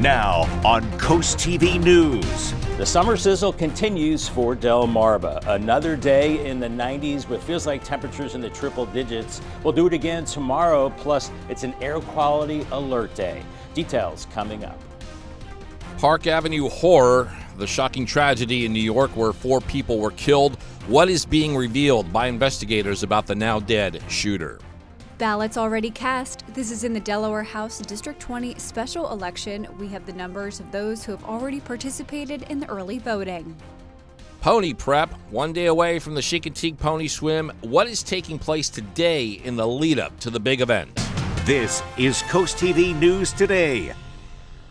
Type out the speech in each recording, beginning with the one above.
Now on CoastTV News. The summer sizzle continues for Delmarva. Another day in the 90s with feels like temperatures in the triple digits. We'll do it again tomorrow, plus it's an air quality alert day. Details coming up. Park Avenue horror, the shocking tragedy in New York where 4 people were killed. What is being revealed by investigators about the now dead shooter? Ballots already cast. This is in the Delaware House District 20 special election. We have the numbers of those who have already participated in the early voting. Pony prep, 1 day away from the Chincoteague Pony Swim. What is taking place today in the lead up to the big event? This is CoastTV News Today.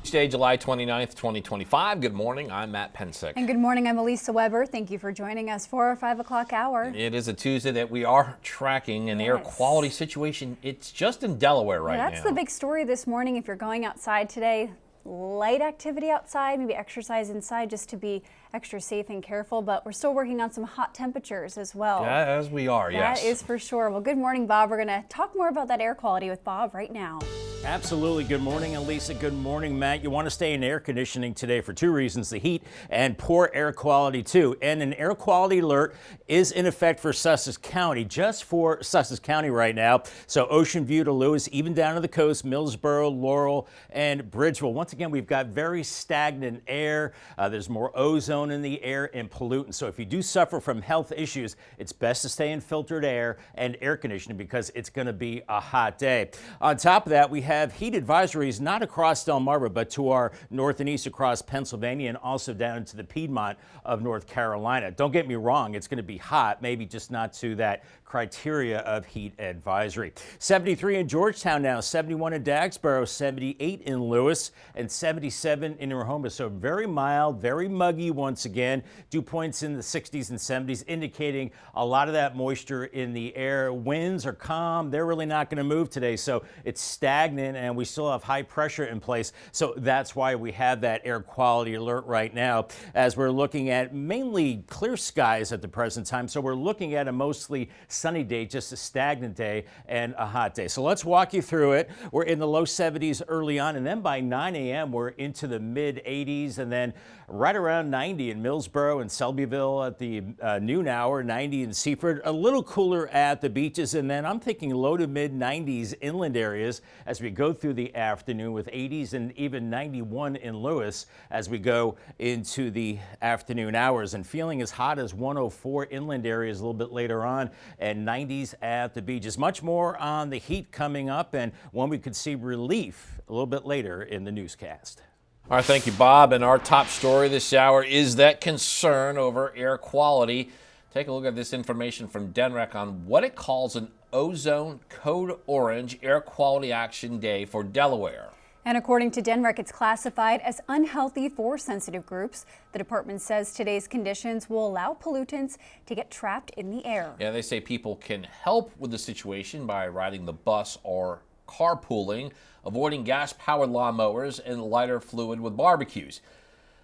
Tuesday, July 29th, 2025. Good morning. I'm Matt Pensick. And good morning. I'm Elisa Weber. Thank you for joining us for our 5 o'clock hour. It is a Tuesday that we are tracking an air quality situation. It's just in Delaware right now. That's the big story this morning. If you're going outside today, light activity outside, maybe exercise inside just to be extra safe and careful, but we're still working on some hot temperatures as well. Yeah, as we are, yes. That is for sure. Well, good morning, Bob. We're going to talk more about that air quality with Bob right now. Absolutely. Good morning, Elisa. Good morning, Matt. You want to stay in air conditioning today for 2 reasons, the heat and poor air quality too. And an air quality alert is in effect for Sussex County, just for Sussex County right now. So Ocean View to Lewis, even down to the coast, Millsboro, Laurel, and Bridgeville. Once again, we've got very stagnant air. There's more ozone in the air and pollutants. So if you do suffer from health issues, it's best to stay in filtered air and air conditioning because it's going to be a hot day. On top of that, we have heat advisories not across Delmarva, but to our north and east across Pennsylvania and also down into the Piedmont of North Carolina. Don't get me wrong, it's going to be hot, maybe just not to that criteria of heat advisory. 73 in Georgetown now, 71 in Dagsboro, 78 in Lewis, and 77 in Rehoboth. So very mild, very muggy once again. Dew points in the 60s and 70s, indicating a lot of that moisture in the air. Winds are calm. They're really not going to move today. So it's stagnant and we still have high pressure in place. So that's why we have that air quality alert right now as we're looking at mainly clear skies at the present time. So we're looking at a mostly sunny day, just a stagnant day and a hot day. So let's walk you through it. We're in the low 70s early on, and then by 9 a.m. we're into the mid 80s, and then right around 90 in Millsboro and Selbyville at the noon hour, 90 in Seaford, a little cooler at the beaches, and then I'm thinking low to mid 90s inland areas as we go through the afternoon with 80s and even 91 in Lewis as we go into the afternoon hours, and feeling as hot as 104 inland areas a little bit later on, and 90s at the beaches. Much more on the heat coming up, and one we could see relief a little bit later in the newscast. All right, thank you, Bob. And our top story this hour is that concern over air quality. Take a look at this information from DNREC on what it calls an ozone code orange air quality action day for Delaware. And according to DNREC, it's classified as unhealthy for sensitive groups. The department says today's conditions will allow pollutants to get trapped in the air. Yeah, they say people can help with the situation by riding the bus or carpooling, avoiding gas-powered lawnmowers, and lighter fluid with barbecues.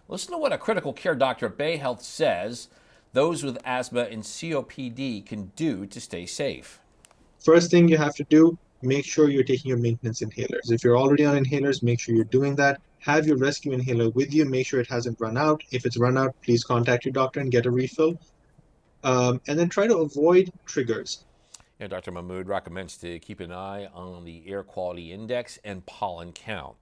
Listen to what a critical care doctor at Bay Health says those with asthma and COPD can do to stay safe. First thing you have to do, make sure you're taking your maintenance inhalers. If you're already on inhalers, make sure you're doing that. Have your rescue inhaler with you. Make sure it hasn't run out. If it's run out, please contact your doctor and get a refill. And then try to avoid triggers. Yeah, Dr. Mahmood recommends to keep an eye on the air quality index and pollen count.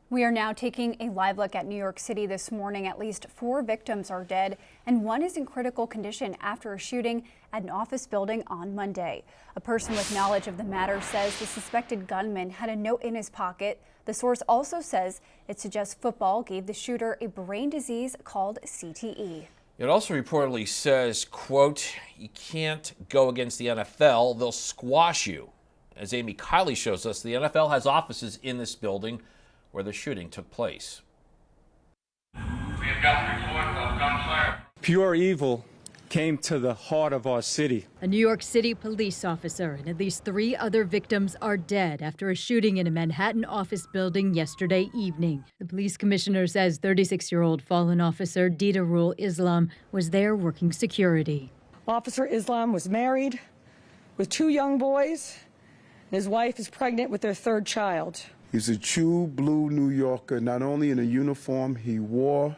We are now taking a live look at New York City this morning. At least 4 victims are dead, and 1 is in critical condition after a shooting at an office building on Monday. A person with knowledge of the matter says the suspected gunman had a note in his pocket. The source also says it suggests football gave the shooter a brain disease called CTE. It also reportedly says, quote, "You can't go against the NFL, they'll squash you." As Amy Kiley shows us, the NFL has offices in this building where the shooting took place. We have got a report of gunfire. Pure evil came to the heart of our city. A New York City police officer and at least 3 other victims are dead after a shooting in a Manhattan office building yesterday evening. The police commissioner says 36-year-old fallen officer Didarul Islam was there working security. Officer Islam was married with 2 young boys. His wife is pregnant with their 3rd child. He's a true blue New Yorker, not only in the uniform he wore,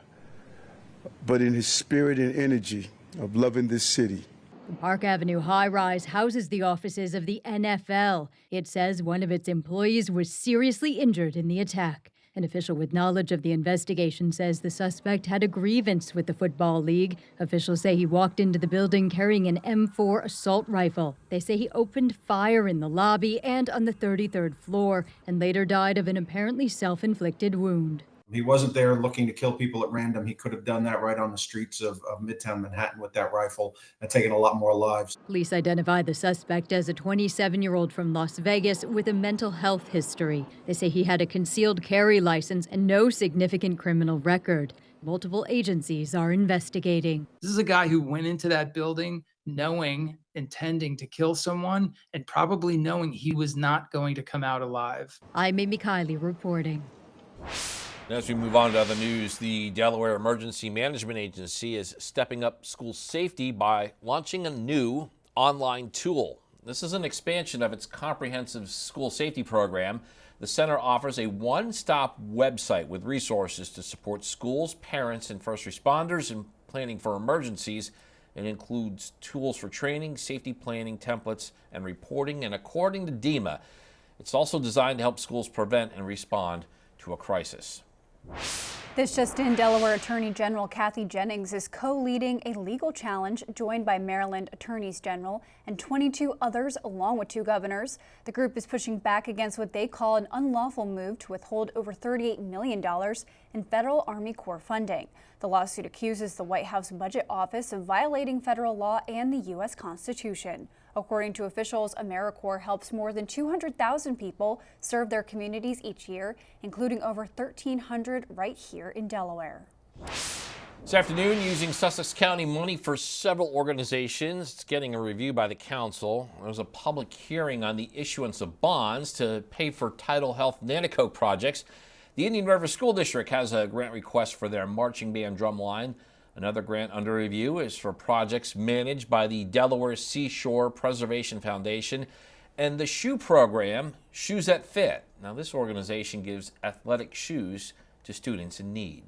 but in his spirit and energy of loving this city. The Park Avenue high-rise houses the offices of the NFL. It says one of its employees was seriously injured in the attack. An official with knowledge of the investigation says the suspect had a grievance with the Football League. Officials say he walked into the building carrying an M4 assault rifle. They say he opened fire in the lobby and on the 33rd floor and later died of an apparently self-inflicted wound. He wasn't there looking to kill people at random. He could have done that right on the streets of Midtown Manhattan with that rifle and taken a lot more lives. Police identified the suspect as a 27-year-old from Las Vegas with a mental health history. They say he had a concealed carry license and no significant criminal record. Multiple agencies are investigating. This is a guy who went into that building intending to kill someone, and probably knowing he was not going to come out alive. I'm Amy Kiley reporting. As we move on to other news, the Delaware Emergency Management Agency is stepping up school safety by launching a new online tool. This is an expansion of its comprehensive school safety program. The center offers a one-stop website with resources to support schools, parents, and first responders in planning for emergencies. It includes tools for training, safety planning, templates, and reporting. And according to DEMA, it's also designed to help schools prevent and respond to a crisis. This just in, Delaware Attorney General Kathy Jennings is co-leading a legal challenge joined by Maryland Attorneys General and 22 others along with 2 governors. The group is pushing back against what they call an unlawful move to withhold over $38 million in federal Army Corps funding. The lawsuit accuses the White House Budget Office of violating federal law and the U.S. Constitution. According to officials, AmeriCorps helps more than 200,000 people serve their communities each year, including over 1,300 right here in Delaware. This afternoon, using Sussex County money for several organizations. It's getting a review by the council. There was a public hearing on the issuance of bonds to pay for Tidal Health Nanticoke projects. The Indian River School District has a grant request for their marching band drumline. Another grant under review is for projects managed by the Delaware Seashore Preservation Foundation and the shoe program, Shoes That Fit. Now, this organization gives athletic shoes to students in need.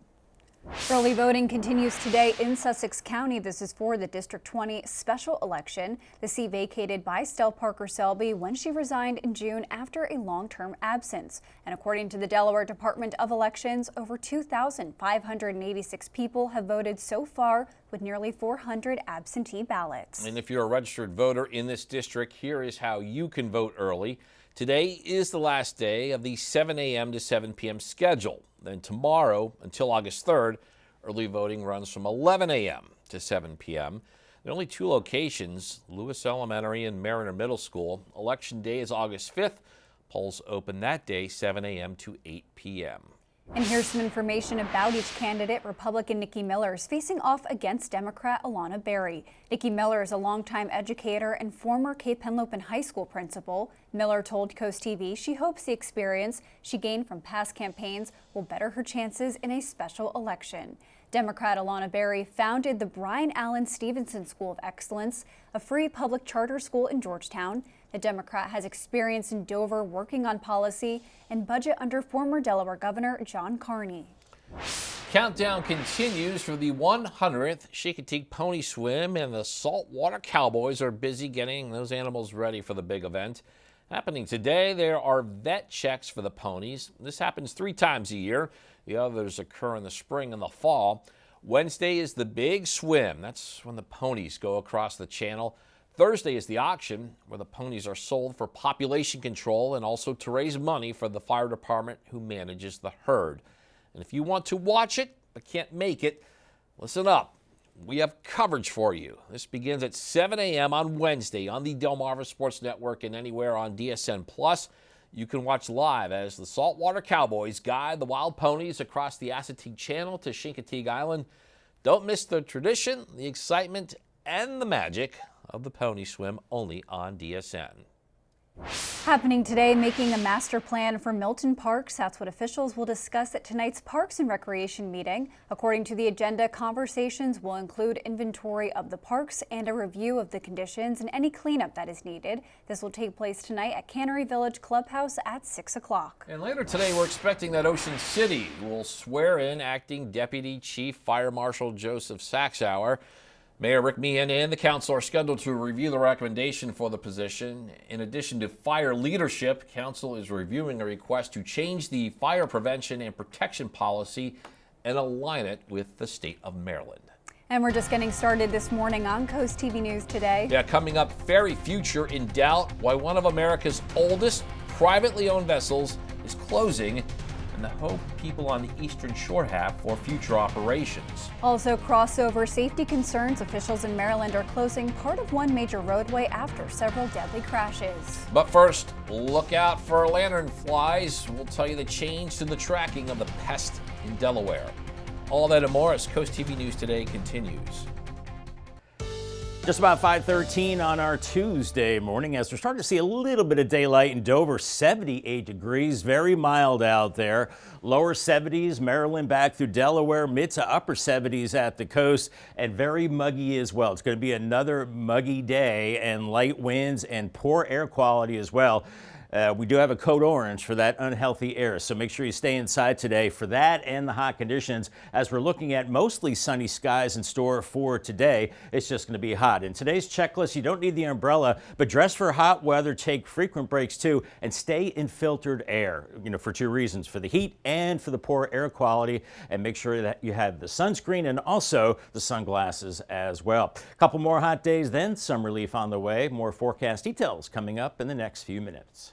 Early voting continues today in Sussex County. This is for the District 20 special election. The seat vacated by Stell Parker Selby when she resigned in June after a long-term absence. And according to the Delaware Department of Elections, over 2,586 people have voted so far, with nearly 400 absentee ballots. And if you're a registered voter in this district, here is how you can vote early. Today is the last day of the 7 a.m. to 7 p.m. schedule. Then tomorrow until August 3rd, early voting runs from 11 a.m. to 7 p.m. There are only 2 locations, Lewis Elementary and Mariner Middle School. Election day is August 5th. Polls open that day, 7 a.m. to 8 p.m. And here's some information about each candidate. Republican Nikki Miller is facing off against Democrat Alana Berry. Nikki Miller is a longtime educator and former Cape Henlopen High School principal. Miller told CoastTV she hopes the experience she gained from past campaigns will better her chances in a special election. Democrat Alana Berry founded the Brian Allen Stevenson School of Excellence, a free public charter school in Georgetown. The Democrat has experience in Dover working on policy and budget under former Delaware Governor John Carney. Countdown continues for the 100th Chincoteague Pony Swim, and the Saltwater Cowboys are busy getting those animals ready for the big event. Happening today, there are vet checks for the ponies. This happens 3 times a year. The others occur in the spring and the fall. Wednesday is the big swim. That's when the ponies go across the channel. Thursday is the auction, where the ponies are sold for population control and also to raise money for the fire department who manages the herd. And if you want to watch it but can't make it, listen up. We have coverage for you. This begins at 7 a.m. on Wednesday on the Delmarva Sports Network and anywhere on DSN+. You can watch live as the Saltwater Cowboys guide the wild ponies across the Assateague Channel to Chincoteague Island. Don't miss the tradition, the excitement, and the magic of the pony swim, only on DSN. Happening today, making a master plan for Milton Parks. That's what officials will discuss at tonight's Parks and Recreation meeting. According to the agenda, conversations will include inventory of the parks and a review of the conditions and any cleanup that is needed. This will take place tonight at Cannery Village Clubhouse at 6 o'clock. And later today, we're expecting that Ocean City will swear in acting Deputy Chief Fire Marshal Joseph Saxauer. Mayor Rick Meehan and the council are scheduled to review the recommendation for the position. In addition to fire leadership, council is reviewing a request to change the fire prevention and protection policy and align it with the state of Maryland. And we're just getting started this morning on CoastTV News Today. Yeah, coming up, ferry future in doubt, why one of America's oldest privately owned vessels is closing, and the hope people on the Eastern Shore have for future operations. Also, crossover safety concerns. Officials in Maryland are closing part of one major roadway after several deadly crashes. But first, look out for lanternflies. We'll tell you the change to the tracking of the pest in Delaware. All that and more as CoastTV News Today continues. Just about 5:13 on our Tuesday morning as we're starting to see a little bit of daylight in Dover. 78 degrees, very mild out there. Lower 70s, Maryland back through Delaware, mid to upper 70s at the coast, and very muggy as well. It's going to be another muggy day and light winds and poor air quality as well. We do have a code orange for that unhealthy air, so make sure you stay inside today for that and the hot conditions as we're looking at mostly sunny skies in store for today. It's just going to be hot. In today's checklist, you don't need the umbrella, but dress for hot weather, take frequent breaks too, and stay in filtered air, for two reasons, for the heat and for the poor air quality, and make sure that you have the sunscreen and also the sunglasses as well. A couple more hot days, then some relief on the way. More forecast details coming up in the next few minutes.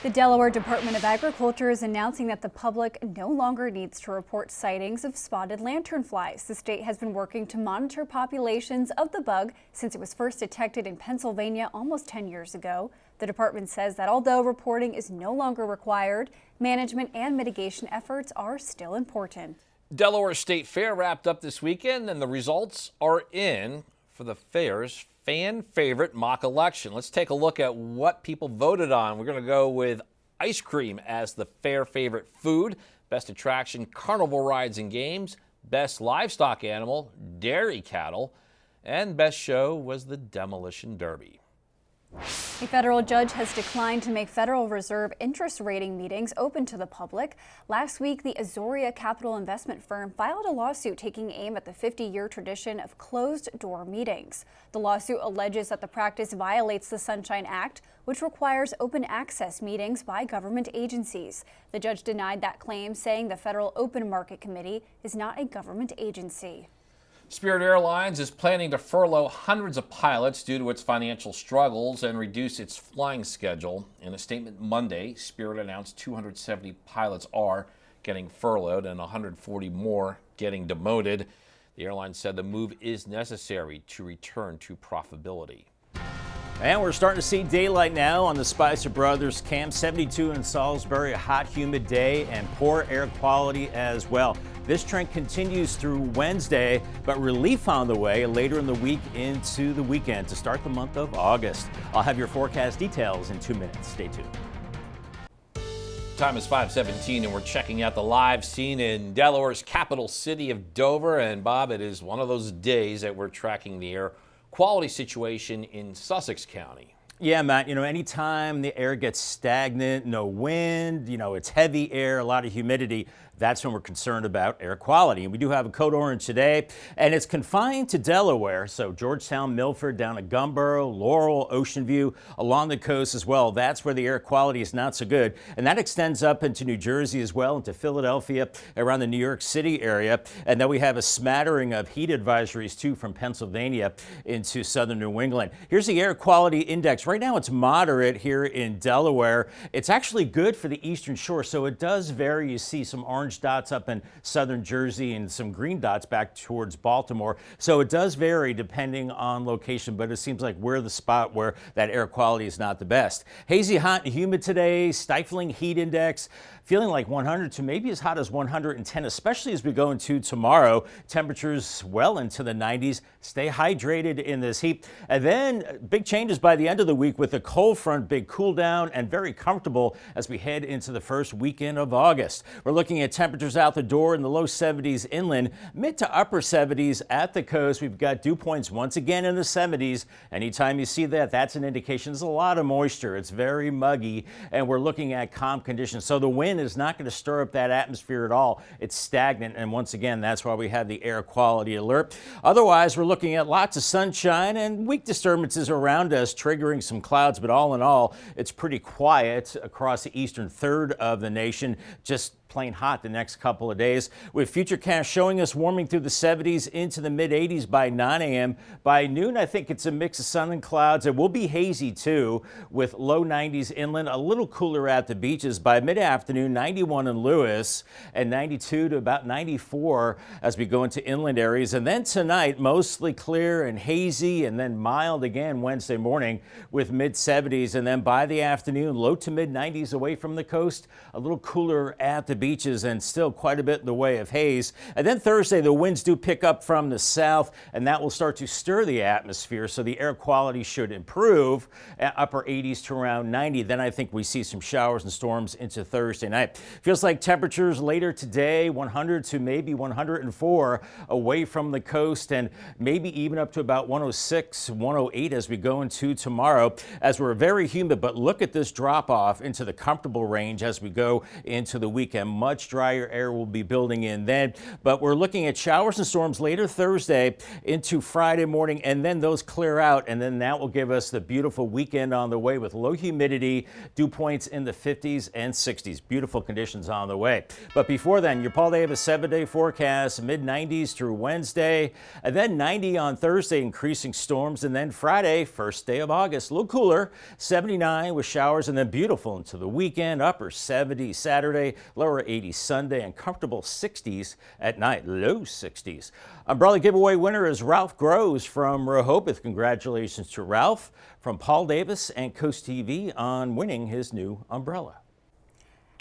The Delaware Department of Agriculture is announcing that the public no longer needs to report sightings of spotted lanternflies. The state has been working to monitor populations of the bug since it was first detected in Pennsylvania almost 10 years ago. The department says that although reporting is no longer required, management and mitigation efforts are still important. Delaware State Fair wrapped up this weekend, and the results are in for the fair's fan favorite mock election. Let's take a look at what people voted on. We're going to go with ice cream as the fair favorite food, best attraction, carnival rides and games, best livestock animal, dairy cattle, and best show was the demolition derby. A federal judge has declined to make Federal Reserve interest rating meetings open to the public. Last week, the Azoria capital investment firm filed a lawsuit taking aim at the 50-year tradition of closed-door meetings. The lawsuit alleges that the practice violates the Sunshine Act, which requires open access meetings by government agencies. The judge denied that claim, saying the Federal Open Market Committee is not a government agency. Spirit Airlines is planning to furlough hundreds of pilots due to its financial struggles and reduce its flying schedule. In a statement Monday, Spirit announced 270 pilots are getting furloughed and 140 more getting demoted. The airline said the move is necessary to return to profitability. And we're starting to see daylight now on the Spicer Brothers camp. 72 in Salisbury, a hot, humid day and poor air quality as well. This trend continues through Wednesday, but relief on the way later in the week into the weekend to start the month of August. I'll have your forecast details in 2 minutes. Stay tuned. Time is 5:17 and we're checking out the live scene in Delaware's capital city of Dover. And Bob, it is one of those days that we're tracking the air quality situation in Sussex County. Yeah, Matt, anytime the air gets stagnant, no wind, it's heavy air, a lot of humidity, that's when we're concerned about air quality. And we do have a code orange today, and it's confined to Delaware. So Georgetown, Milford, down to Gumboro, Laurel, Ocean View, along the coast as well. That's where the air quality is not so good. And that extends up into New Jersey as well, into Philadelphia, around the New York City area. And then we have a smattering of heat advisories too from Pennsylvania into southern New England. Here's the air quality index. Right now it's moderate here in Delaware. It's actually good for the Eastern Shore, so it does vary. You see some orange dots up in southern Jersey and some green dots back towards Baltimore. So it does vary depending on location, but it seems like we're the spot where that air quality is not the best. Hazy, hot, and humid today, stifling heat index. feeling like 100 to maybe as hot as 110, especially as we go into tomorrow. Temperatures well into the 90s. Stay hydrated in this heat. And then big changes by the end of the week with the cold front, big cool down, and very comfortable as we head into the first weekend of August. We're looking at temperatures out the door in the low 70s inland, mid to upper 70s at the coast. We've got dew points once again in the 70s. Anytime you see that, that's an indication there's a lot of moisture. It's very muggy, and we're looking at calm conditions. So the wind is not going to stir up that atmosphere at all. It's stagnant, and once again, that's why we have the air quality alert. Otherwise, we're looking at lots of sunshine and weak disturbances around us, triggering some clouds, but all in all, it's pretty quiet across the eastern third of the nation. Just plain hot the next couple of days, with Futurecast showing us warming through the 70s into the mid 80s by 9 a.m. By noon, I think it's a mix of sun and clouds. It will be hazy too, with low 90s inland, a little cooler at the beaches. By mid-afternoon, 91 in Lewis and 92 to about 94 as we go into inland areas. And then tonight, mostly clear and hazy, and then mild again Wednesday morning with mid 70s. And then by the afternoon, low to mid 90s away from the coast, a little cooler at the beaches, and still quite a bit in the way of haze. And then Thursday, the winds do pick up from the south, and that will start to stir the atmosphere, so the air quality should improve at upper 80s to around 90. Then I think we see some showers and storms into Thursday night. Feels like temperatures later today, 100 to maybe 104 away from the coast, and maybe even up to about 106, 108 as we go into tomorrow, as we're very humid. But look at this drop off into the comfortable range as we go into the weekend. Much drier air will be building in then, but we're looking at showers and storms later Thursday into Friday morning, and then those clear out, and then that will give us the beautiful weekend on the way with low humidity, dew points in the 50s and 60s. Beautiful conditions on the way. But before then, your Paul Davis 7-day forecast, mid 90s through Wednesday, and then 90 on Thursday, increasing storms, and then Friday, first day of August, a little cooler, 79 with showers, and then beautiful into the weekend, upper 70s Saturday, lower 80s Sunday, and comfortable 60s at night, low 60s. Umbrella giveaway winner is Ralph Groves from Rehoboth. Congratulations to Ralph from Paul Davis and Coast TV on winning his new umbrella.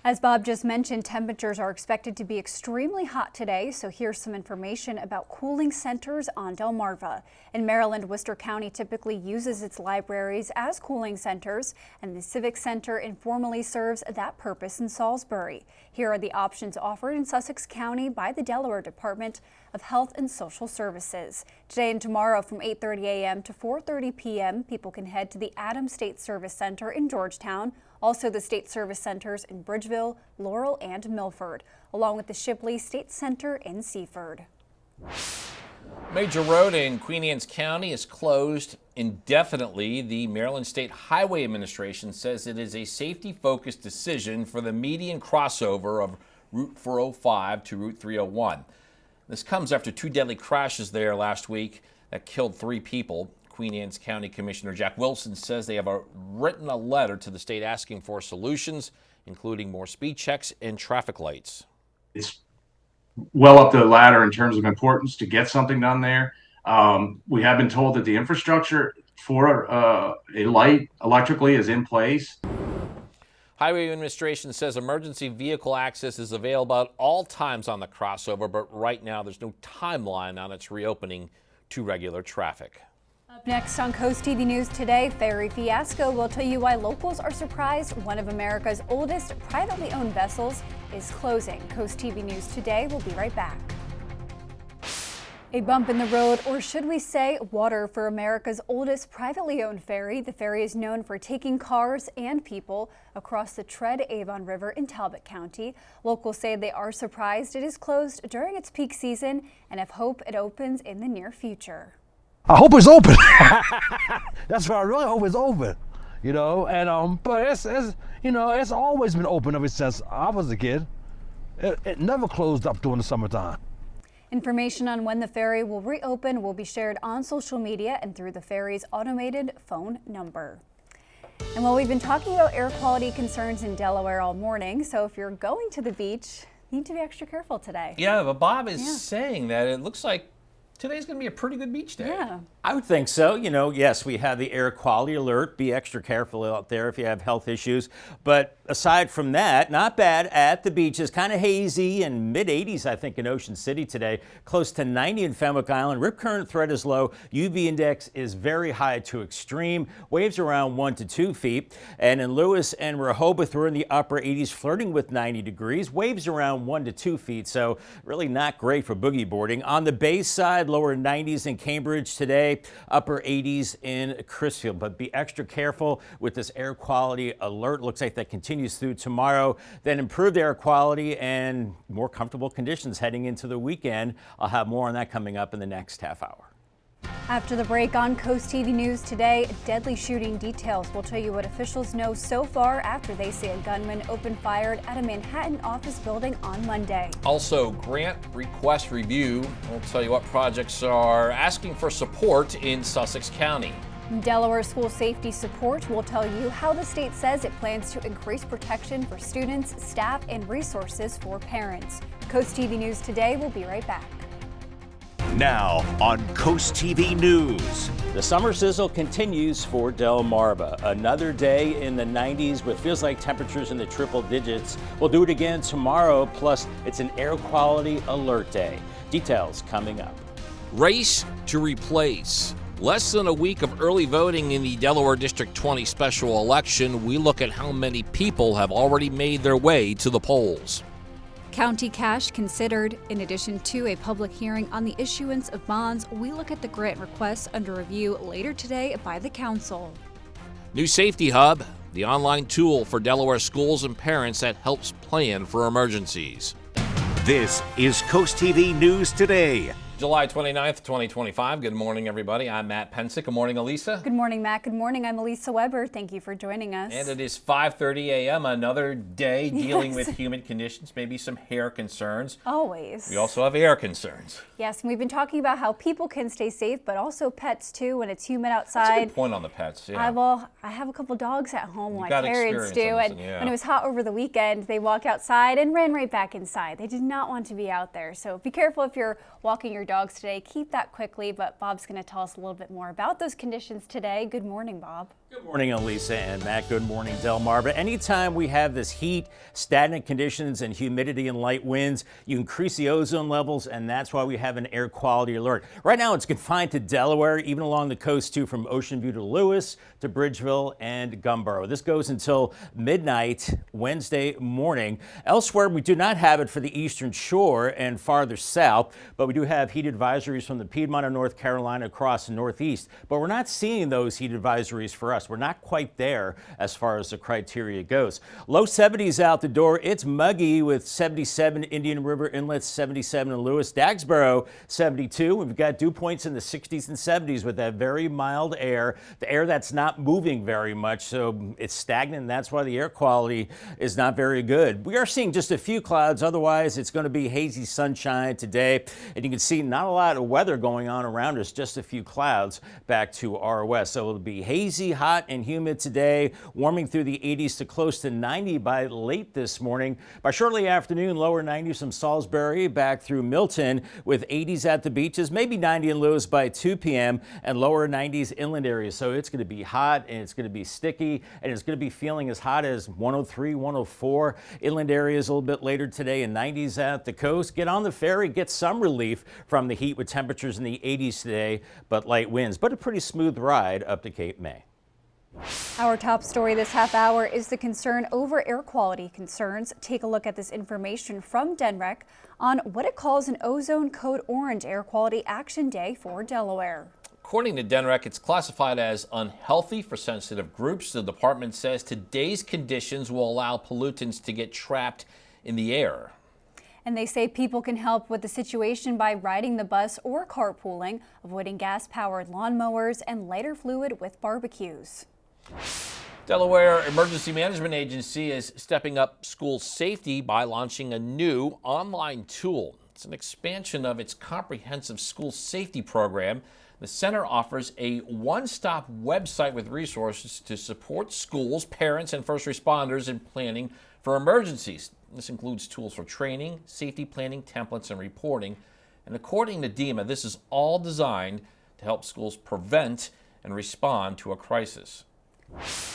As Bob just mentioned, temperatures are expected to be extremely hot today, so here's some information about cooling centers on Delmarva. In Maryland, Worcester County typically uses its libraries as cooling centers, and the Civic Center informally serves that purpose in Salisbury. Here are the options offered in Sussex County by the Delaware Department of Health and Social Services. Today and tomorrow from 8:30 a.m. to 4:30 p.m., people can head to the Adams State Service Center in Georgetown, also the State Service Centers in Bridgeville, Laurel, and Milford, along with the Shipley State Center in Seaford. Major road in Queen Anne's County is closed indefinitely. The Maryland State Highway Administration says it is a safety-focused decision for the median crossover of Route 405 to Route 301. This comes after two deadly crashes there last week that killed 3 people. Queen Anne's County Commissioner Jack Wilson says they have written a letter to the state asking for solutions, including more speed checks and traffic lights. It's well up the ladder in terms of importance to get something done there. We have been told that the infrastructure for a light electrically is in place. Highway Administration says emergency vehicle access is available at all times on the crossover, but right now there's no timeline on its reopening to regular traffic. Up next on Coast TV News today, ferry fiasco. We'll tell you why locals are surprised one of America's oldest privately owned vessels is closing. Coast TV News today. We'll be right back. A bump in the road, or should we say water, for America's oldest privately owned ferry. The ferry is known for taking cars and people across the Tread-Avon River in Talbot County. Locals say they are surprised it is closed during its peak season and have hope it opens in the near future. I hope it's open. That's what I really hope it's open, you know. And but it's you know, it's always been open ever since I was a kid. It never closed up during the summertime. Information on when the ferry will reopen will be shared on social media and through the ferry's automated phone number. And while we've been talking about air quality concerns in Delaware all morning, so if you're going to the beach, you need to be extra careful today. Yeah, but Bob is saying that it looks like Today's going to be a pretty good beach day. Yeah. I would think so. You know, yes, we have the air quality alert. Be extra careful out there if you have health issues. But aside from that, not bad at the beaches. Kind of hazy and mid-80s, I think, in Ocean City today. Close to 90 in Fenwick Island. Rip current threat is low. UV index is very high to extreme. Waves around 1 to 2 feet. And in Lewis and Rehoboth, we're in the upper 80s, flirting with 90 degrees. Waves around 1 to 2 feet. So really not great for boogie boarding. On the bay side, lower 90s in Cambridge today, upper 80s in Crisfield. But be extra careful with this air quality alert. Looks like that continues through tomorrow. Then improved air quality and more comfortable conditions heading into the weekend. I'll have more on that coming up in the next half hour. After the break on Coast TV News today, deadly shooting details. We'll tell you what officials know so far after they say a gunman opened fire at a Manhattan office building on Monday. Also, grant request review. We'll tell you what projects are asking for support in Sussex County. Delaware School Safety Support will tell you how the state says it plans to increase protection for students, staff, and resources for parents. Coast TV News today will be right back. Now on Coast TV News. The summer sizzle continues for Delmarva. Another day in the 90s with feels like temperatures in the triple digits. We'll do it again tomorrow, plus it's an air quality alert day. Details coming up. Race to replace. Less than a week of early voting in the Delaware District 20 special election, we look at how many people have already made their way to the polls. County cash considered. In addition to a public hearing on the issuance of bonds, we look at the grant requests under review later today by the council. New Safety Hub, the online tool for Delaware schools and parents that helps plan for emergencies. This is Coast TV News Today. July 29th, 2025. Good morning, everybody. I'm Matt Pensick. Good morning, Elisa. Good morning, Matt. Good morning. I'm Elisa Weber. Thank you for joining us. And it is 5:30 a.m. Another day dealing with humid conditions, maybe some hair concerns. Always. We also have air concerns. Yes, and we've been talking about how people can stay safe, but also pets too when it's humid outside. That's a good point on the pets, yeah. I have a couple dogs at home like got parents do, experience on and this, yeah. when it was hot over the weekend, they walked outside and ran right back inside. They did not want to be out there, so be careful if you're walking your dogs today. Keep that quickly, but Bob's going to tell us a little bit more about those conditions today. Good morning, Bob. Good morning, Elisa and Matt. Good morning, Delmarva. Anytime we have this heat, stagnant conditions, and humidity and light winds, you increase the ozone levels, and that's why we have an air quality alert. Right now, it's confined to Delaware, even along the coast, too, from Ocean View to Lewis to Bridgeville and Gumboro. This goes until midnight Wednesday morning. Elsewhere, we do not have it for the eastern shore and farther south, but we do have heat advisories from the Piedmont of North Carolina across the northeast. But we're not seeing those heat advisories for us. We're not quite there as far as the criteria goes. Low 70s out the door. It's muggy with 77 Indian River Inlet, 77 in Lewis. Dagsboro, 72. We've got dew points in the 60s and 70s with that very mild air. The air that's not moving very much, so it's stagnant, and that's why the air quality is not very good. We are seeing just a few clouds. Otherwise, it's going to be hazy sunshine today, and you can see not a lot of weather going on around us, just a few clouds back to our west. So it'll be hazy, hot and humid today, warming through the 80s to close to 90 by late this morning. By shortly afternoon, lower 90s from Salisbury back through Milton with 80s at the beaches, maybe 90 in Lewis by 2 p.m. and lower 90s inland areas. So it's going to be hot and it's going to be sticky and it's going to be feeling as hot as 103, 104 inland areas a little bit later today and 90s at the coast. Get on the ferry, get some relief from the heat with temperatures in the 80s today, but light winds, but a pretty smooth ride up to Cape May. Our top story this half hour is the concern over air quality concerns. Take a look at this information from DNREC on what it calls an ozone code orange air quality action day for Delaware. According to DNREC, it's classified as unhealthy for sensitive groups. The department says today's conditions will allow pollutants to get trapped in the air. And they say people can help with the situation by riding the bus or carpooling, avoiding gas-powered lawnmowers, and lighter fluid with barbecues. Delaware Emergency Management Agency is stepping up school safety by launching a new online tool. It's an expansion of its comprehensive school safety program. The center offers a one-stop website with resources to support schools, parents, and first responders in planning for emergencies. This includes tools for training, safety planning, templates, and reporting. And according to DEMA, this is all designed to help schools prevent and respond to a crisis.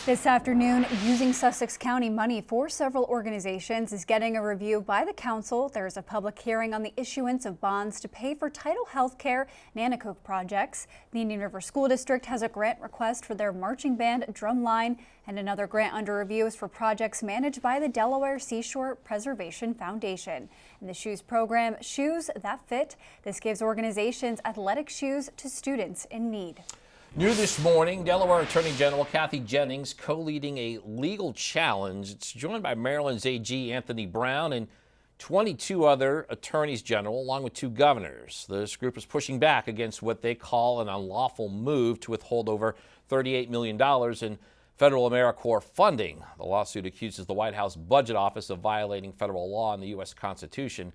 This afternoon, using Sussex County money for several organizations is getting a review by the council. There's a public hearing on the issuance of bonds to pay for Title Health Care Nanticoke projects. The Indian River School District has a grant request for their marching band drum line, and another grant under review is for projects managed by the Delaware Seashore Preservation Foundation. And the Shoes program, Shoes That Fit. This gives organizations athletic shoes to students in need. New this morning, Delaware Attorney General Kathy Jennings co-leading a legal challenge. It's joined by Maryland's AG Anthony Brown and 22 other attorneys general, along with 2 governors. This group is pushing back against what they call an unlawful move to withhold over $38 million in federal AmeriCorps funding. The lawsuit accuses the White House Budget Office of violating federal law and the U.S. Constitution.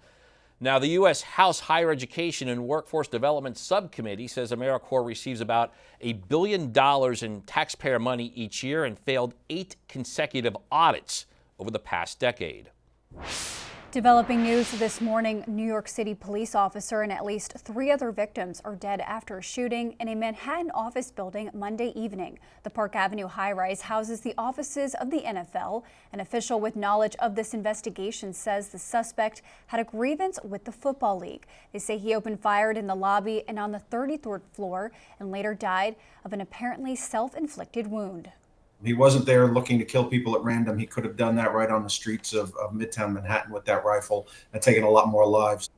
Now, the U.S. House Higher Education and Workforce Development Subcommittee says AmeriCorps receives about $1 billion in taxpayer money each year and failed 8 consecutive audits over the past decade. Developing news this morning, New York City police officer and at least 3 other victims are dead after a shooting in a Manhattan office building Monday evening. The Park Avenue high-rise houses the offices of the NFL. An official with knowledge of this investigation says the suspect had a grievance with the Football League. They say he opened fire in the lobby and on the 33rd floor and later died of an apparently self-inflicted wound. He wasn't there looking to kill people at random. He could have done that right on the streets of Midtown Manhattan with that rifle and taken a lot more lives.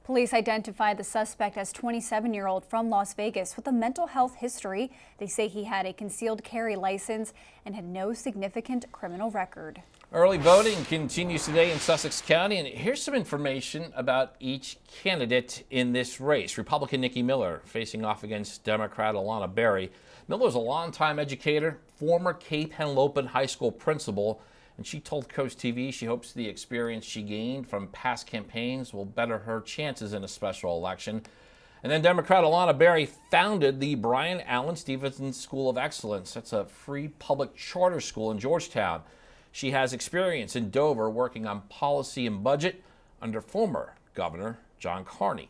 Police identified the suspect as 27-year-old from Las Vegas with a mental health history. They say he had a concealed carry license and had no significant criminal record. Early voting continues today in Sussex County, and here's some information about each candidate in this race. Republican Nikki Miller facing off against Democrat Alana Berry. Miller is a longtime educator, former Cape Henlopen High School principal, and she told CoastTV she hopes the experience she gained from past campaigns will better her chances in a special election. And then Democrat Alana Berry founded the Brian Allen Stevenson School of Excellence. That's a free public charter school in Georgetown. She has experience in Dover working on policy and budget under former Governor John Carney.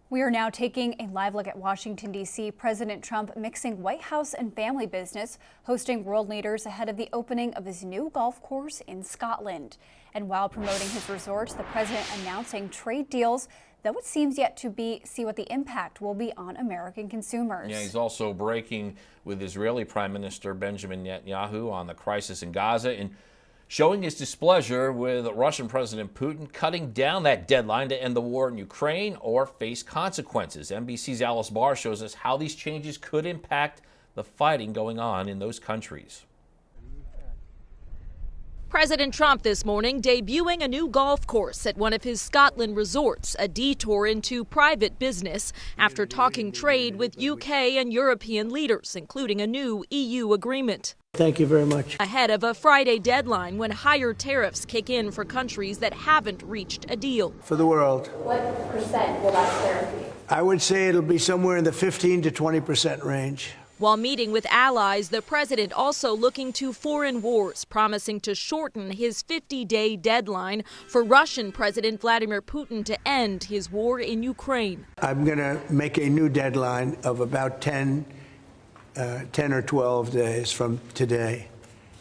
We are now taking a live look at Washington, D.C. President Trump mixing White House and family business, hosting world leaders ahead of the opening of his new golf course in Scotland. And while promoting his resort, the president announcing trade deals, though it seems yet to see what the impact will be on American consumers. Yeah, he's also breaking with Israeli Prime Minister Benjamin Netanyahu on the crisis in Gaza and showing his displeasure with Russian President Putin cutting down that deadline to end the war in Ukraine or face consequences. NBC's Alice Barr shows us how these changes could impact the fighting going on in those countries. President Trump this morning debuting a new golf course at one of his Scotland resorts, a detour into private business after talking trade with UK and European leaders, including a new EU agreement. Thank you very much. Ahead of a Friday deadline when higher tariffs kick in for countries that haven't reached a deal. For the world. What percent will that tariff be? I would say it'll be somewhere in the 15 to 20% range. While meeting with allies, the president also looking to foreign wars, promising to shorten his 50-day deadline for Russian President Vladimir Putin to end his war in Ukraine. I'm going to make a new deadline of about 10 or 12 days from today.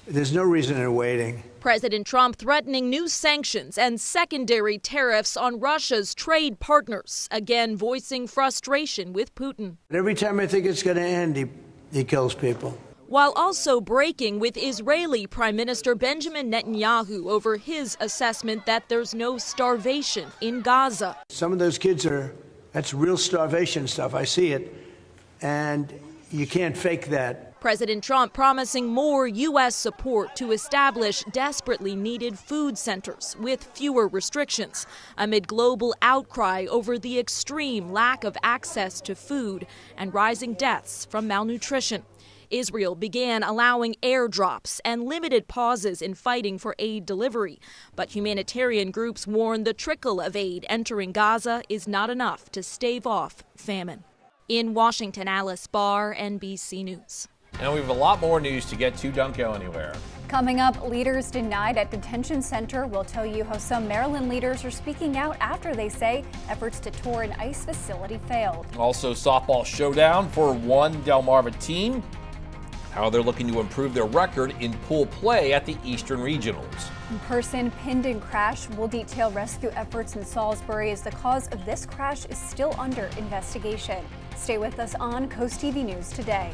There's no reason in waiting. President Trump threatening new sanctions and secondary tariffs on Russia's trade partners, again voicing frustration with Putin. Every time I think it's going to end, he kills people. While also breaking with Israeli Prime Minister Benjamin Netanyahu over his assessment that there's no starvation in Gaza. Some of those kids that's real starvation stuff. I see it. And you can't fake that. President Trump promising more U.S. support to establish desperately needed food centers with fewer restrictions amid global outcry over the extreme lack of access to food and rising deaths from malnutrition. Israel began allowing airdrops and limited pauses in fighting for aid delivery. But humanitarian groups warn the trickle of aid entering Gaza is not enough to stave off famine. In Washington, Alice Barr, NBC News. And we have a lot more news to get to. Don't go anywhere. Coming up, leaders denied at detention center. We'll tell you how some Maryland leaders are speaking out after they say efforts to tour an ICE facility failed. Also, softball showdown for one Delmarva team. How they're looking to improve their record in pool play at the Eastern Regionals. Person pinned in crash. We'll detail rescue efforts in Salisbury as the cause of this crash is still under investigation. Stay with us on Coast TV News Today.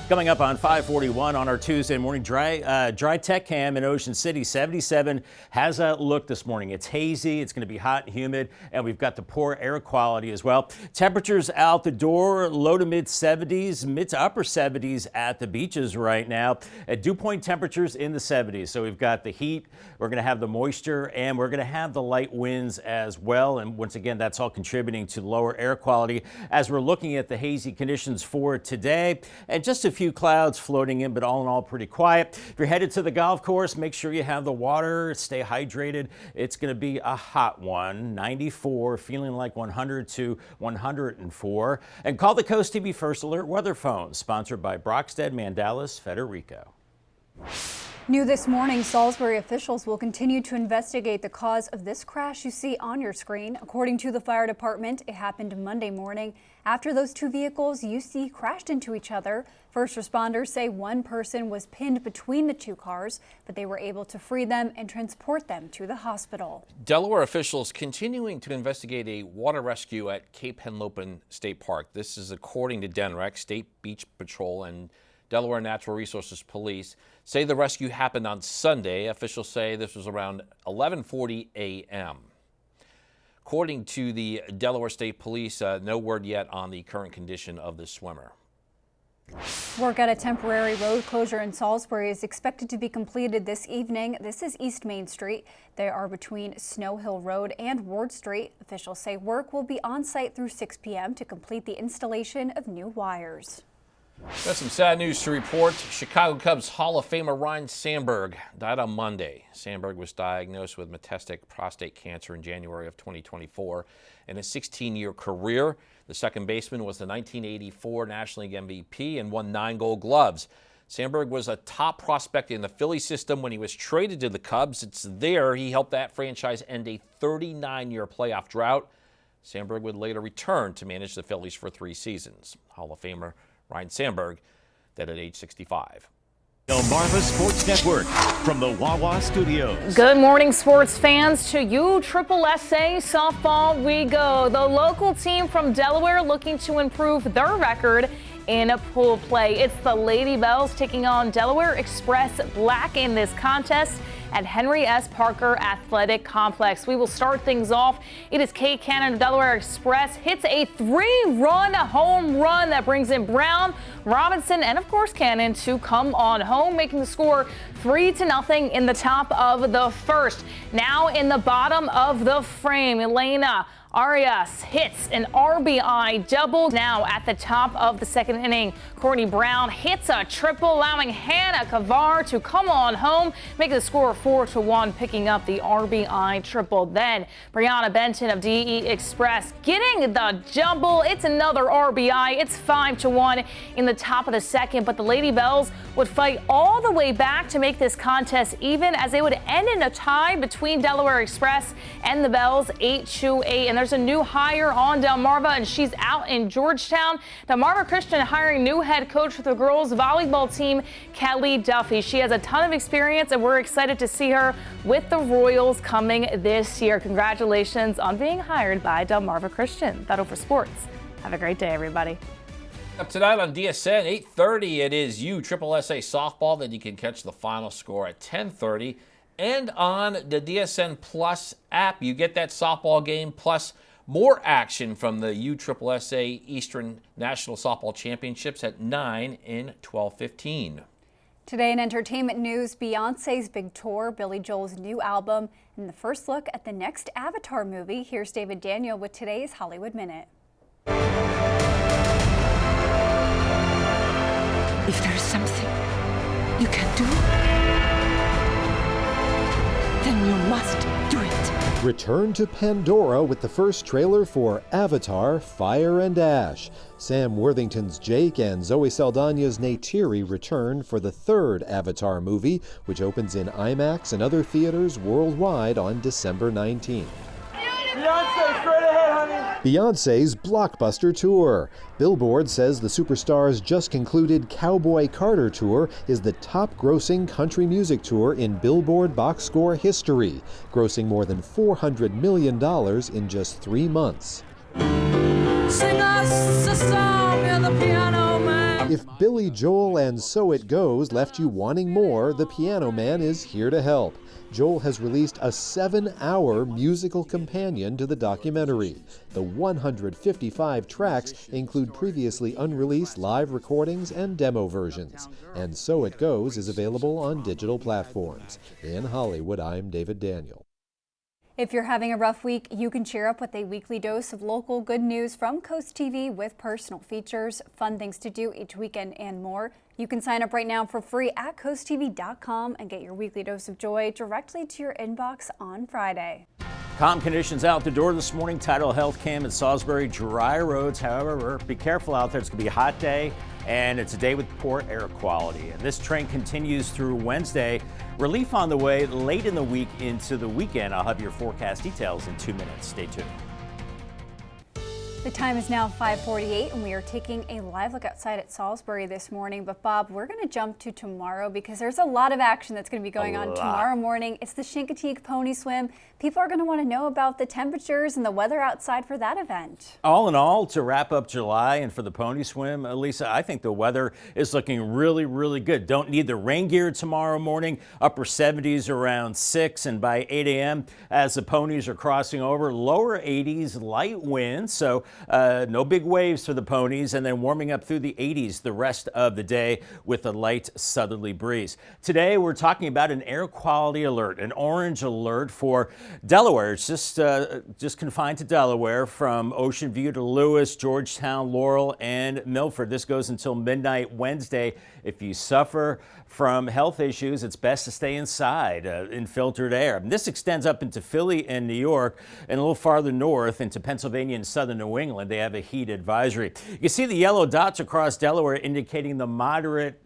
Coming up on 541 on our Tuesday morning, dry tech cam in Ocean City. 77 has a look this morning. It's hazy, it's going to be hot and humid, and we've got the poor air quality as well. Temperatures out the door, low to mid 70s, mid to upper 70s at the beaches right now. At dew point temperatures in the 70s. So we've got the heat, we're going to have the moisture, and we're going to have the light winds as well. And once again, that's all contributing to lower air quality as we're looking at the hazy conditions for today. And just a few clouds floating in, but all in all pretty quiet. If you're headed to the golf course, make sure you have the water, stay hydrated. It's going to be a hot one, 94, feeling like 100 to 104. And call the Coast TV First Alert weather phone, sponsored by Brockstead Mandalis Federico. New this morning, Salisbury officials will continue to investigate the cause of this crash you see on your screen. According to the fire department, it happened Monday morning after those two vehicles you see crashed into each other. First responders say one person was pinned between the two cars, but they were able to free them and transport them to the hospital. Delaware officials continuing to investigate a water rescue at Cape Henlopen State Park. This is according to DNREC, State Beach Patrol, and Delaware Natural Resources Police say the rescue happened on Sunday. Officials say this was around 11:40 a.m. According to the Delaware State Police, no word yet on the current condition of the swimmer. Work at a temporary road closure in Salisbury is expected to be completed this evening. This is East Main Street. They are between Snow Hill Road and Ward Street. Officials say work will be on site through 6 p.m. to complete the installation of new wires. Got some sad news to report. Chicago Cubs Hall of Famer Ryne Sandberg died on Monday. Sandberg was diagnosed with metastatic prostate cancer in January of 2024. In his 16-year career, the second baseman was the 1984 National League MVP and won 9 Gold Gloves. Sandberg was a top prospect in the Philly system when he was traded to the Cubs. It's there he helped that franchise end a 39-year playoff drought. Sandberg would later return to manage the Phillies for 3 seasons. Hall of Famer Ryne Sandberg, dead at age 65. Delmarva Sports Network from the Wawa Studios. Good morning, sports fans. To USSSA softball we go. The local team from Delaware looking to improve their record in pool play. It's the Lady Bells taking on Delaware Express Black in this contest at Henry S. Parker Athletic Complex. We will start things off. It is Kate Cannon of Delaware Express hits a 3-run home run that brings in Brown, Robinson, and of course Cannon to come on home, making the score 3-0 in the top of the first. Now in the bottom of the frame, Elena Arias hits an RBI double. Now at the top of the second inning, Courtney Brown hits a triple, allowing Hannah Kavar to come on home, making the score 4-1, picking up the RBI triple. Then Brianna Benton of DE Express getting the double. It's another RBI. It's 5-1 in the top of the second, but the Lady Bells would fight all the way back to make this contest even, as they would end in a tie between Delaware Express and the Bells, 8-8. And there's a new hire on Delmarva, and she's out in Georgetown. Delmarva Christian hiring new head coach for the girls volleyball team, Kelly Duffy. She has a ton of experience, and we're excited to see her with the Royals coming this year. Congratulations on being hired by Delmarva Christian. That'll for sports. Have a great day, everybody. Up tonight on DSN, 8:30, it is USSSA softball. Then you can catch the final score at 10:30. And on the DSN Plus app, you get that softball game plus more action from the USSSA Eastern National Softball Championships at 9 and 12:15. Today in entertainment news, Beyonce's big tour, Billy Joel's new album, and the first look at the next Avatar movie. Here's David Daniel with today's Hollywood Minute. If there is something you can do, then you must do it. Return to Pandora with the first trailer for Avatar: Fire and Ash. Sam Worthington's Jake and Zoe Saldana's Neytiri return for the third Avatar movie, which opens in IMAX and other theaters worldwide on December 19th. Beyonce, straight ahead, honey. Beyonce's blockbuster tour. Billboard says the superstar's just concluded Cowboy Carter tour is the top-grossing country music tour in Billboard box score history, grossing more than $400 million in just 3 months. Sing us a song, you're the piano man. If Billy Joel and So It Goes left you wanting more, the Piano Man is here to help. Joel has released a 7-hour musical companion to the documentary. The 155 tracks include previously unreleased live recordings and demo versions. And So It Goes is available on digital platforms. In Hollywood, I'm David Daniel. If you're having a rough week, you can cheer up with a weekly dose of local good news from Coast TV with personal features, fun things to do each weekend, and more. You can sign up right now for free at coasttv.com and get your weekly dose of joy directly to your inbox on Friday. Calm conditions out the door this morning. Tidal Health Cam at Salisbury. Dry roads, however, be careful out there. It's going to be a hot day, and it's a day with poor air quality. And this trend continues through Wednesday. Relief on the way late in the week into the weekend. I'll have your forecast details in 2 minutes. Stay tuned. The time is now 5:48 and we are taking a live look outside at Salisbury this morning. But Bob, we're going to jump to tomorrow because there's a lot of action that's going to be going on tomorrow morning. It's the Chincoteague Pony Swim. People are going to want to know about the temperatures and the weather outside for that event. All in all, to wrap up July and for the pony swim, Lisa, I think the weather is looking really, really good. Don't need the rain gear tomorrow morning. Upper 70s around 6, and by 8 a.m. as the ponies are crossing over, lower 80s, light winds. So no big waves for the ponies, and then warming up through the 80s the rest of the day with a light southerly breeze. Today we're talking about an air quality alert, an orange alert for Delaware. It's just confined to Delaware from Ocean View to Lewis, Georgetown, Laurel, and Milford. This goes until midnight Wednesday. If you suffer from health issues, it's best to stay inside in filtered air. And this extends up into Philly and New York, and a little farther north into Pennsylvania and southern New England. They have a heat advisory. You can see the yellow dots across Delaware indicating the moderate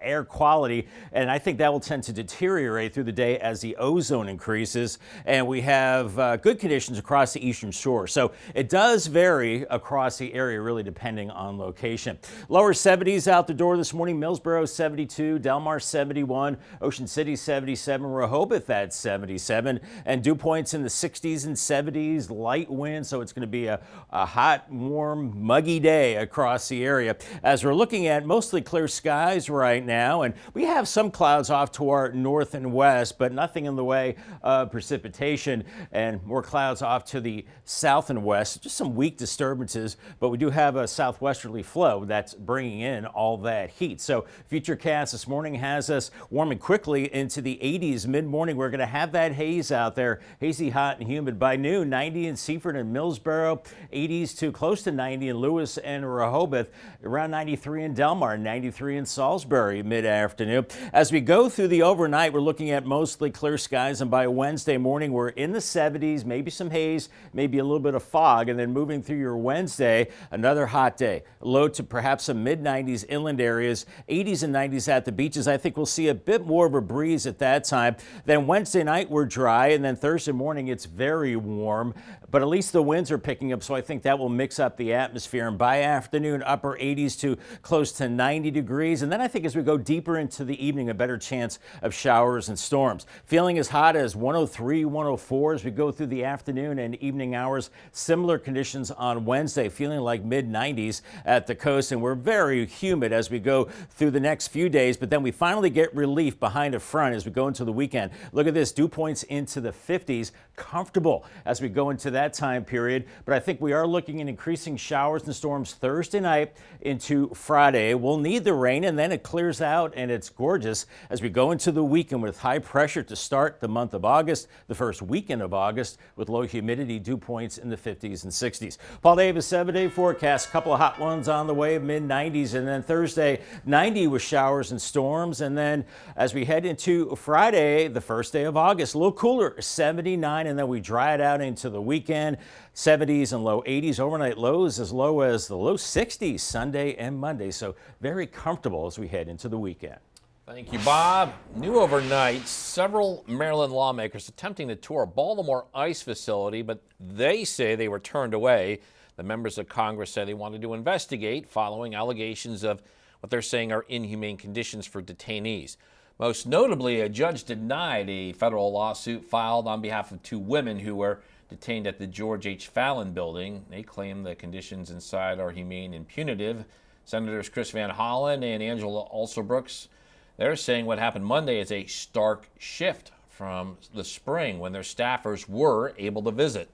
air quality, and I think that will tend to deteriorate through the day as the ozone increases, and we have good conditions across the eastern shore. So it does vary across the area, really depending on location. Lower 70s out the door this morning. Millsboro 72, Delmar 71, Ocean City 77, Rehoboth at 77, and dew points in the 60s and 70s, light wind, so it's going to be a hot, warm, muggy day across the area. As we're looking at mostly clear skies right now, and we have some clouds off to our north and west, but nothing in the way of precipitation, and more clouds off to the south and west. Just some weak disturbances, but we do have a southwesterly flow that's bringing in all that heat. So Futurecast this morning has us warming quickly into the 80s mid-morning. We're going to have that haze out there, hazy, hot, and humid by noon. 90 in Seaford and Millsboro, 80s to close to 90 in Lewis and Rehoboth, around 93 in Delmar, 93 in Salisbury mid-afternoon. As we go through the overnight, we're looking at mostly clear skies, and by Wednesday morning, we're in the 70s, maybe some haze, maybe a little bit of fog, and then moving through your Wednesday, another hot day. Low to perhaps some mid-90s inland areas, 80s and 90s at the beaches. I think we'll see a bit more of a breeze at that time. Then Wednesday night, we're dry, and then Thursday morning, it's very warm, but at least the winds are picking up, so I think that will mix up the atmosphere. And by afternoon, upper 80s to close to 90 degrees. And then I think as we go deeper into the evening, a better chance of showers and storms. Feeling as hot as 103, 104 as we go through the afternoon and evening hours. Similar conditions on Wednesday, feeling like mid-90s at the coast, and we're very humid as we go through the next few days, but then we finally get relief behind a front as we go into the weekend. Look at this, dew points into the 50s, comfortable as we go into that time period, but I think we are looking at increasing showers and storms Thursday night into Friday. We'll need the rain, and then then it clears out and it's gorgeous as we go into the weekend with high pressure to start the month of August, the first weekend of August, with low humidity, dew points in the 50s and 60s. Paul Davis, 7-day forecast, a couple of hot ones on the way, mid-90s, and then Thursday, 90 with showers and storms. And then as we head into Friday, the first day of August, a little cooler, 79, and then we dry it out into the weekend, 70s and low 80s, overnight lows as low as the low 60s Sunday and Monday. So very comfortable as we head into the weekend. Thank you, Bob. New overnight, several Maryland lawmakers attempting to tour a Baltimore ICE facility, but they say they were turned away. The members of Congress say they wanted to investigate following allegations of what they're saying are inhumane conditions for detainees. Most notably, a judge denied a federal lawsuit filed on behalf of 2 women who were detained at the George H. Fallon building. They claim the conditions inside are humane and punitive. Senators Chris Van Hollen and Angela Alsobrooks, they're saying what happened Monday is a stark shift from the spring when their staffers were able to visit.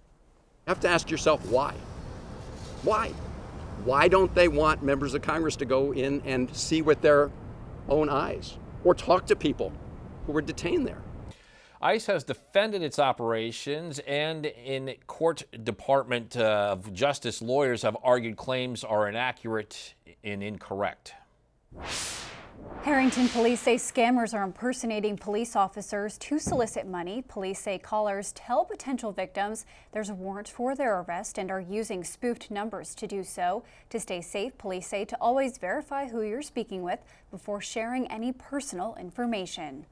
You have to ask yourself why. Why? Why don't they want members of Congress to go in and see with their own eyes or talk to people who were detained there? ICE has defended its operations, and in court Department of Justice lawyers have argued claims are inaccurate and incorrect. Harrington police say scammers are impersonating police officers to solicit money. Police say callers tell potential victims there's a warrant for their arrest and are using spoofed numbers to do so. To stay safe, police say to always verify who you're speaking with before sharing any personal information.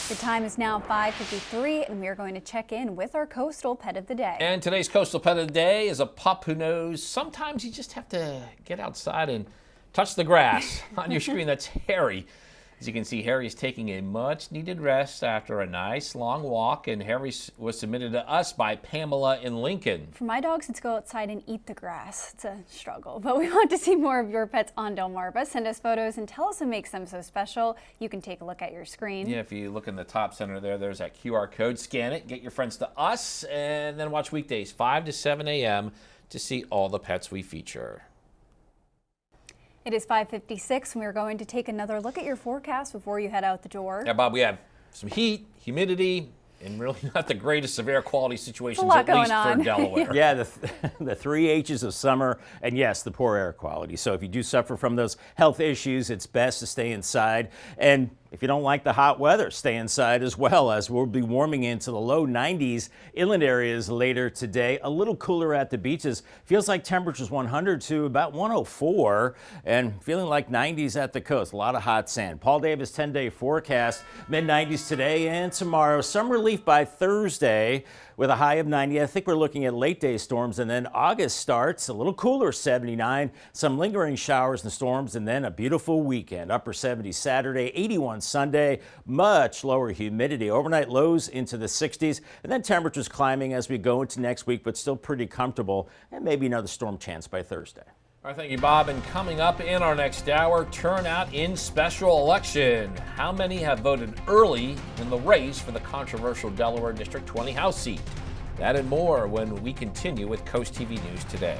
The time is now 5:53, and we are going to check in with our coastal pet of the day. And today's coastal pet of the day is a pup who knows sometimes you just have to get outside and touch the grass. On your screen, that's Harry. As you can see, Harry is taking a much-needed rest after a nice long walk, and Harry was submitted to us by Pamela in Lincoln. For my dogs, it's go outside and eat the grass. It's a struggle, but we want to see more of your pets on Delmarva. Send us photos and tell us what makes them so special. You can take a look at your screen. Yeah, if you look in the top center there's that QR code. Scan it, get your friends to us, and then watch weekdays 5 to 7 a.m. to see all the pets we feature. It is 5:56, and we're going to take another look at your forecast before you head out the door. Yeah, Bob, we have some heat, humidity, and really not the greatest of air quality situations, at least for Delaware. Yeah, the 3 H's of summer, and yes, the poor air quality. So if you do suffer from those health issues, it's best to stay inside. And if you don't like the hot weather, stay inside as well, as we'll be warming into the low 90s inland areas later today. A little cooler at the beaches. Feels like temperatures 100 to about 104, and feeling like 90s at the coast. A lot of hot sand. Paul Davis 10-day forecast, mid-90s today and tomorrow. Some relief by Thursday with a high of 90. I think we're looking at late day storms, and then August starts a little cooler, 79. Some lingering showers and storms, and then a beautiful weekend. Upper 70s Saturday, 81 Sunday, much lower humidity. Overnight lows into the 60s, and then temperatures climbing as we go into next week, but still pretty comfortable, and maybe another storm chance by Thursday. All right, thank you, Bob. And coming up in our next hour, turnout in special election. How many have voted early in the race for the controversial Delaware District 20 House seat? That and more when we continue with Coast TV News Today.